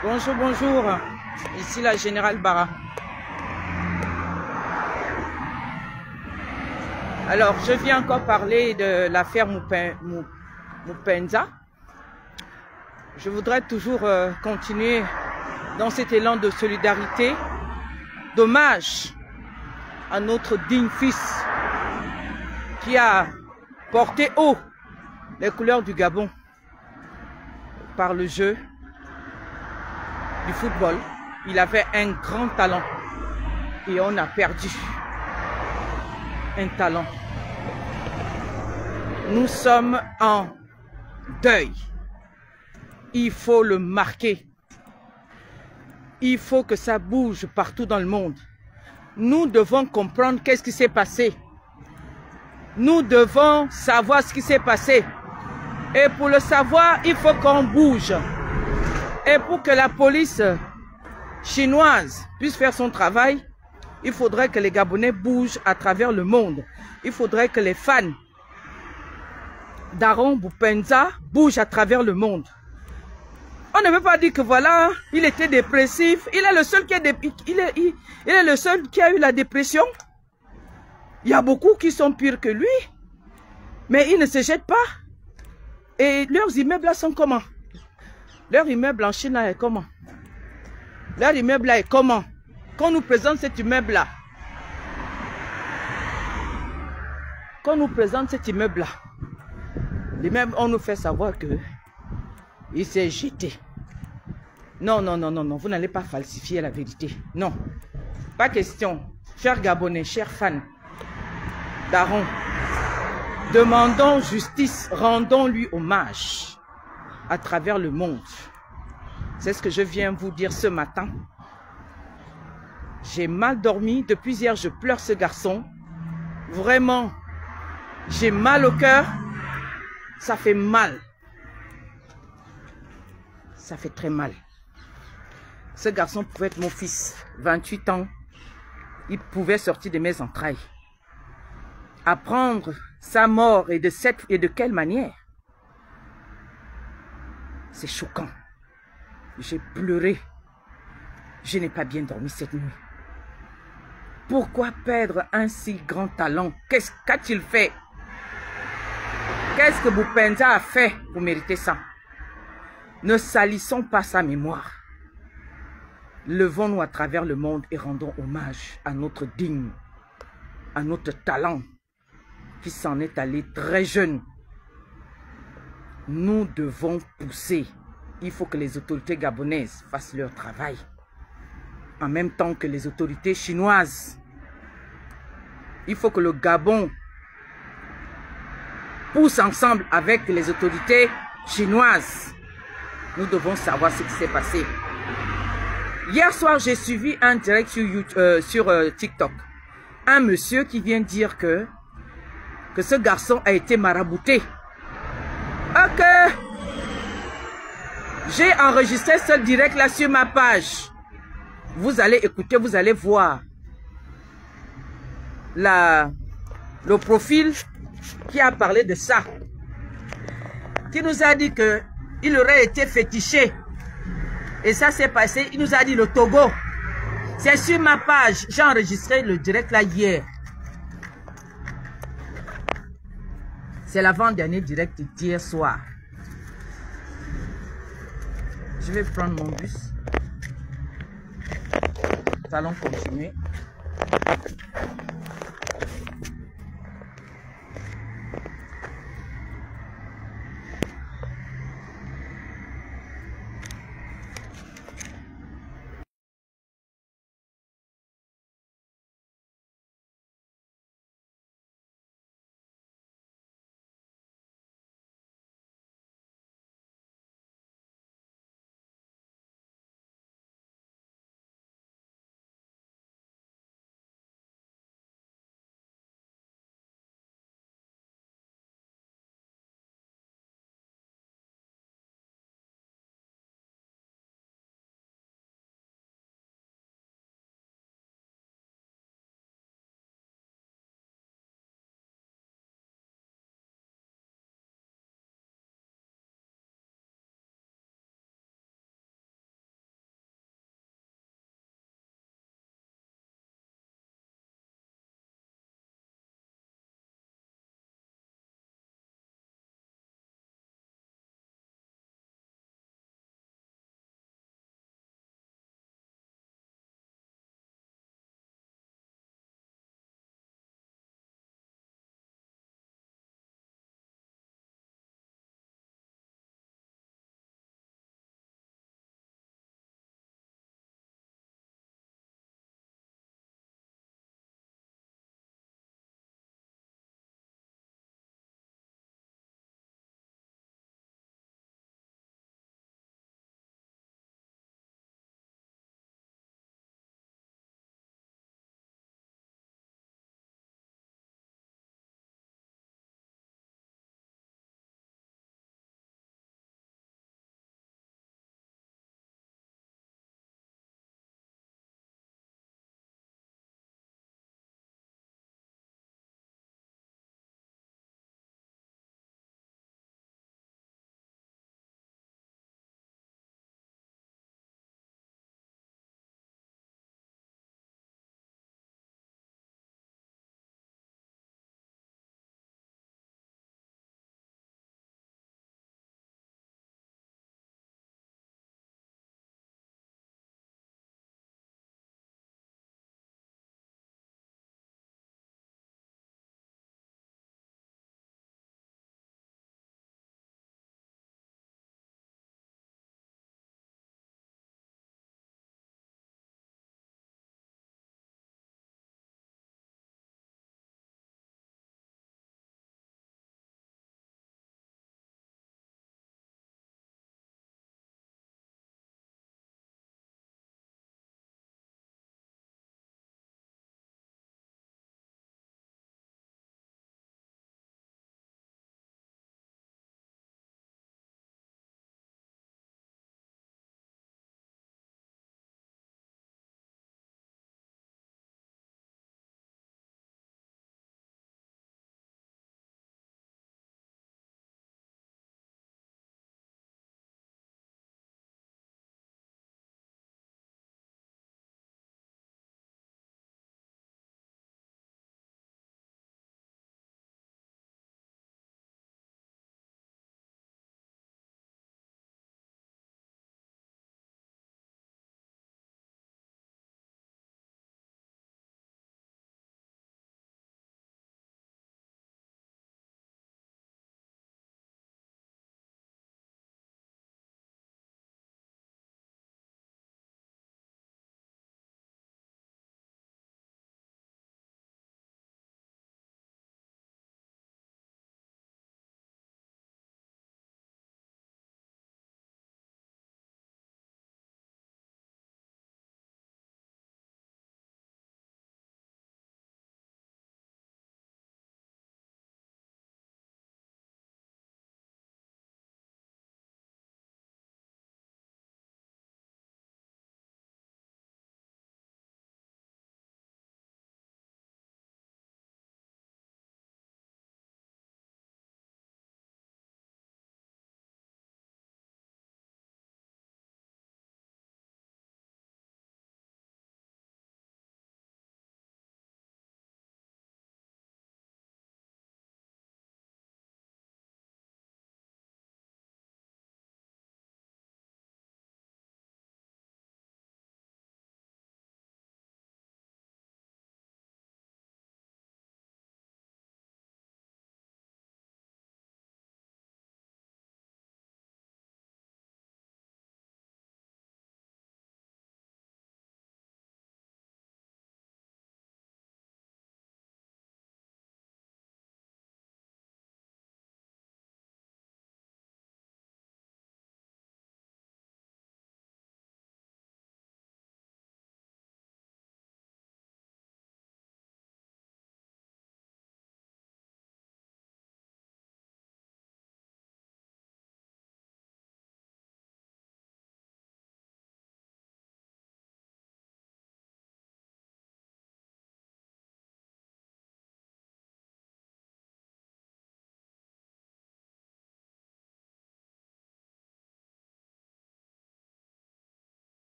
Bonjour, bonjour. Ici la générale Bara. Alors, je viens encore parler de l'affaire Mupenza. Je voudrais toujours continuer dans cet élan de solidarité, d'hommage à notre digne fils qui a porté haut les couleurs du Gabon par le jeu du football. Il avait un grand talent et on a perdu un talent. Nous sommes en deuil. Il faut le marquer. Il faut que ça bouge partout dans le monde. Nous devons comprendre qu'est-ce qui s'est passé. Nous devons savoir ce qui s'est passé. Et pour le savoir, il faut qu'on bouge. Et pour que la police chinoise puisse faire son travail, il faudrait que les Gabonais bougent à travers le monde. Il faudrait que les fans d'Aaron Mupenza bougent à travers le monde. On ne veut pas dire que voilà, il était dépressif. Il est le seul qui est le seul qui a eu la dépression. Il y a beaucoup qui sont pires que lui. Mais il ne se jette pas. Et leurs immeubles là sont comment? Leur immeuble en Chine là est comment? Leur immeuble là est comment? Qu'on nous présente cet immeuble là. Qu'on nous présente cet immeuble là. L'immeuble, on nous fait savoir que il s'est jeté. Non, non, non, non, non, vous n'allez pas falsifier la vérité. Non, pas question. Chers Gabonais, chers fans d'Aaron, demandons justice, rendons-lui hommage à travers le monde. C'est ce que je viens vous dire ce matin. J'ai mal dormi. Depuis hier, je pleure ce garçon. Vraiment, j'ai mal au cœur. Ça fait mal. Ça fait très mal. Ce garçon pouvait être mon fils. 28 ans. Il pouvait sortir de mes entrailles. Apprendre sa mort et de quelle manière? C'est choquant. J'ai pleuré. Je n'ai pas bien dormi cette nuit. Pourquoi perdre un si grand talent? Qu'a-t-il fait? Qu'est-ce que Mupenza a fait pour mériter ça? Ne salissons pas sa mémoire. Levons-nous à travers le monde et rendons hommage à notre digne, à notre talent qui s'en est allé très jeune. Nous devons pousser. Il faut que les autorités gabonaises fassent leur travail. En même temps que les autorités chinoises. Il faut que le Gabon pousse ensemble avec les autorités chinoises. Nous devons savoir ce qui s'est passé. Hier soir, j'ai suivi un direct sur TikTok. Un monsieur qui vient dire que ce garçon a été marabouté. Ok. J'ai enregistré ce direct là sur ma page. Vous allez écouter, vous allez voir le profil qui a parlé de ça. Qui nous a dit que il aurait été fétiché. Et ça s'est passé, il nous a dit le Togo. C'est sur ma page. J'ai enregistré le direct là hier. C'est l'avant-dernier direct d'hier soir. Je vais prendre mon bus. Nous allons continuer.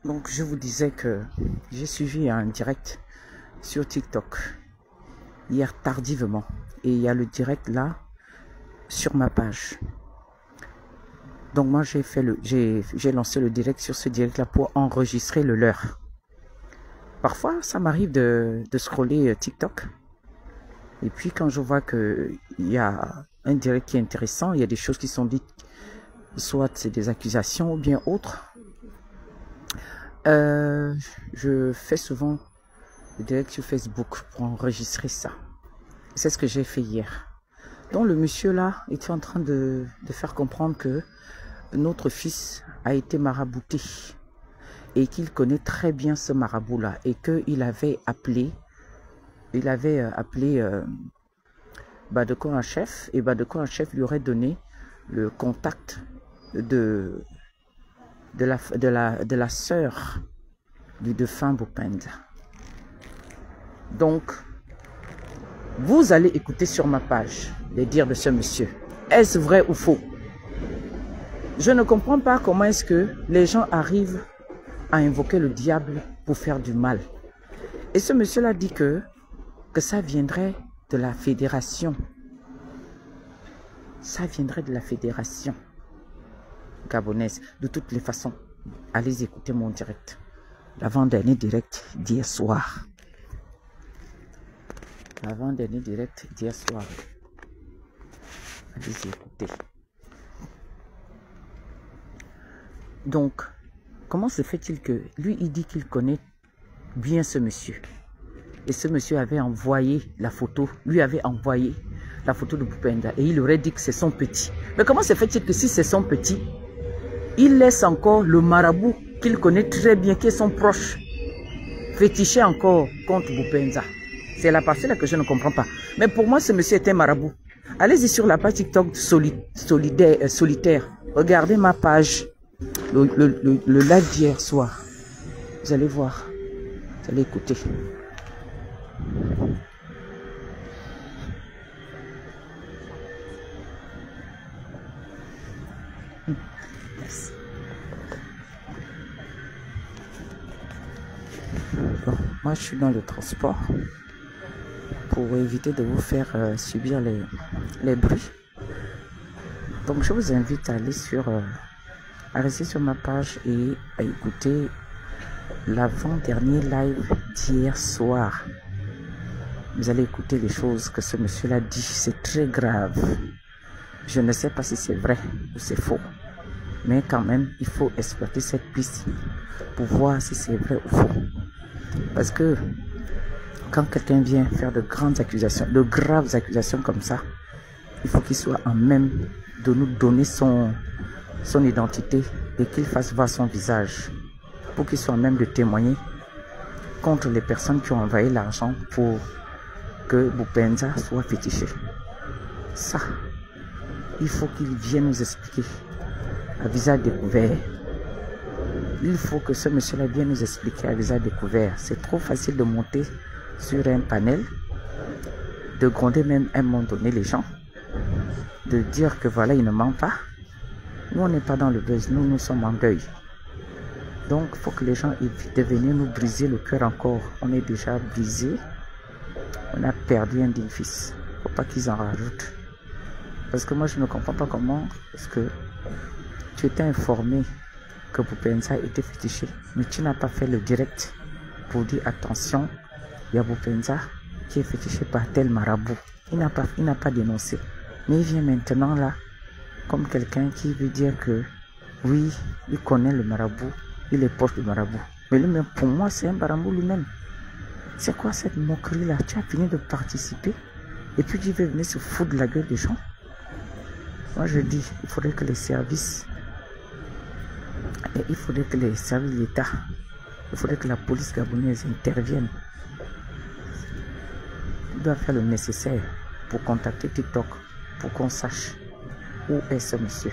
Donc je vous disais que j'ai suivi un direct sur TikTok hier tardivement. Et il y a le direct là sur ma page. Donc moi j'ai lancé le direct sur ce direct là pour enregistrer le leur. Parfois ça m'arrive de scroller TikTok. Et puis quand je vois qu'il y a un direct qui est intéressant, il y a des choses qui sont dites, soit c'est des accusations ou bien autres. Je fais souvent le direct sur Facebook pour enregistrer ça. C'est ce que j'ai fait hier. Donc le monsieur là était en train de faire comprendre que notre fils a été marabouté et qu'il connaît très bien ce marabout là et qu'il avait appelé Badeko en chef, et Badeko en chef lui aurait donné le contact de la sœur du défunt Bopenda. Donc vous allez écouter sur ma page les dires de ce monsieur. Est-ce vrai ou faux? Je ne comprends pas comment est-ce que les gens arrivent à invoquer le diable pour faire du mal. Et ce monsieur-là dit que ça viendrait de la fédération. Ça viendrait de la fédération gabonaise. De toutes les façons, allez écouter mon direct. L'avant-dernier direct d'hier soir. L'avant-dernier direct d'hier soir. Allez écouter. Donc, comment se fait-il que lui, il dit qu'il connaît bien ce monsieur. Et ce monsieur avait envoyé la photo, lui avait envoyé la photo de Bopenda. Et il aurait dit que c'est son petit. Mais comment se fait-il que si c'est son petit, il laisse encore le marabout qu'il connaît très bien, qui est son proche, féticher encore contre Bopenda? C'est la partie là que je ne comprends pas. Mais pour moi, ce monsieur était marabout. Allez-y sur la page TikTok solitaire. Regardez ma page. Le live d'hier soir. Vous allez voir. Vous allez écouter. Yes. Bon, moi je suis dans le transport pour éviter de vous faire subir les bruits. Donc je vous invite à aller à rester sur ma page et à écouter l'avant-dernier live d'hier soir. Vous allez écouter les choses que ce monsieur-là dit. C'est très grave. Je ne sais pas si c'est vrai ou c'est faux. Mais quand même, il faut exploiter cette piste pour voir si c'est vrai ou faux. Parce que quand quelqu'un vient faire de grandes accusations, de graves accusations comme ça, il faut qu'il soit en même de nous donner son identité et qu'il fasse voir son visage pour qu'il soit en même de témoigner contre les personnes qui ont envoyé l'argent pour que Bopenda soit fétiché. Ça, il faut qu'il vienne nous expliquer à visage découvert. Il faut que ce monsieur-là vienne nous expliquer à visage découvert. C'est trop facile de monter sur un panel, de gronder même à un moment donné les gens, de dire que voilà, il ne ment pas. Nous, on n'est pas dans le buzz, nous sommes en deuil. Donc, il faut que les gens évitent de venir nous briser le cœur encore. On est déjà brisé. On a perdu un digne fils. Il ne faut pas qu'ils en rajoutent. Parce que moi, je ne comprends pas comment est-ce que tu étais informé que Bopenda était fétiché, mais tu n'as pas fait le direct pour dire attention, il y a Bopenda qui est fétiché par tel marabout. Il n'a pas dénoncé. Mais il vient maintenant là, comme quelqu'un qui veut dire que oui, il connaît le marabout, il est proche du marabout. Mais lui-même, pour moi, c'est un marabout lui-même. C'est quoi cette moquerie-là? Tu as fini de participer et puis tu veux venir se foutre de la gueule des gens? Moi, je dis, il faudrait que les services, de l'État, il faudrait que la police gabonaise intervienne. Il doit faire le nécessaire pour contacter TikTok, pour qu'on sache où est ce monsieur.